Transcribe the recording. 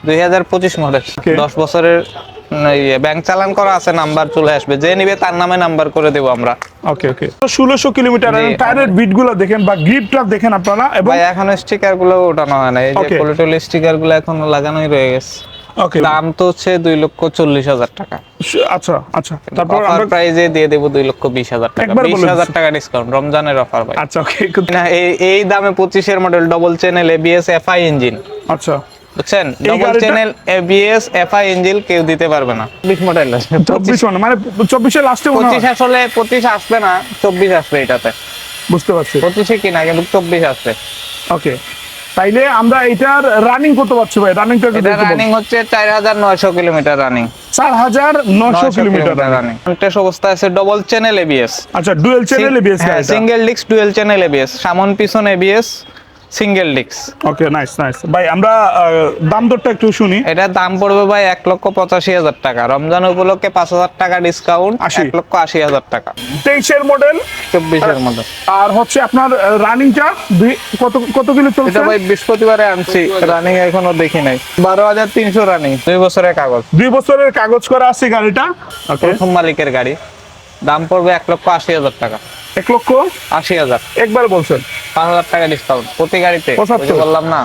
2025 model, 10 বছরের bank চালান করা আছে, নাম্বার চলে আসবে, যে নিবে তার নামে নাম্বার করে দেব আমরা। ওকে ওকে, 1600 কিলোমিটার। টায়ারের বিট গুলো দেখেন বা গ্রিপটা দেখেন আপনারা। এবং ভাই এখনো স্টিকার গুলো ওঠানো হয় না, এই যে পলিটল স্টিকার গুলো এখনো লাগানোই রয়ে গেছে। ওকে, দাম তো হচ্ছে 2,40,000 টাকা। আচ্ছা আচ্ছা, তারপর অফার প্রাইজে দিয়ে দেব 2,20,000 টাকা, একবার বলে 20,000 টাকা ডিসকাউন্ট, রমজানের অফার ভাই। আচ্ছা ওকে, না এই দামে 25 এর model, double channel ABS FI engine, আচ্ছা বুঝছেন? Double channel ABS FI engine কেউ দিতে পারবে না। 20 মডেল 24 মানে 24 এর লাস্টে 25 আসলে 25 আসবে না, 24 আসবে এটাতে। বুঝতে পারছি, 25 কিনা কিন্তু 24 আসবে। ওকে। তাইলে আমরা এটার রানিং কত পাচ্ছি ভাই? রানিংটা এটা রানিং হচ্ছে 4,900 kilometre running. 4,900 kilometre running. Test অবস্থা আছে, ডবল চ্যানেল এবিএস। আচ্ছা, ডুয়াল চ্যানেল এবিএস গাড়িটা। Single disc dual channel ABS, সামন পিছন এবিএস, সিঙ্গেল ডিস্ক। ওকে, নাইস নাইস ভাই। আমরা দাম দরটা একটু শুনি। এটার দাম পড়বে ভাই 1,85,000 টাকা, রমজান উপলক্ষে 5,000 টাকা ডিসকাউন্ট, 1,80,000 টাকা। 23 এর মডেল, 24 এর মডেল। আর হচ্ছে আপনার রানিংটা কত কত কিলো চলছে? এটা ভাই বৃহস্পতিবারে আনছি, রানিং এখনো দেখি নাই। 12,300 রানিং, 2 বছরের কাগজ। 2 বছরের কাগজ করা আছে গাড়িটা। ওকে, প্রথম মালিকের গাড়ি। দাম পড়বে 1,80,000 টাকা। 1,80,000 80,000, একবার বলছেন। 5,000 টাকা ডিসকাউন্ট প্রতি গাড়িতে, 75 বললাম না।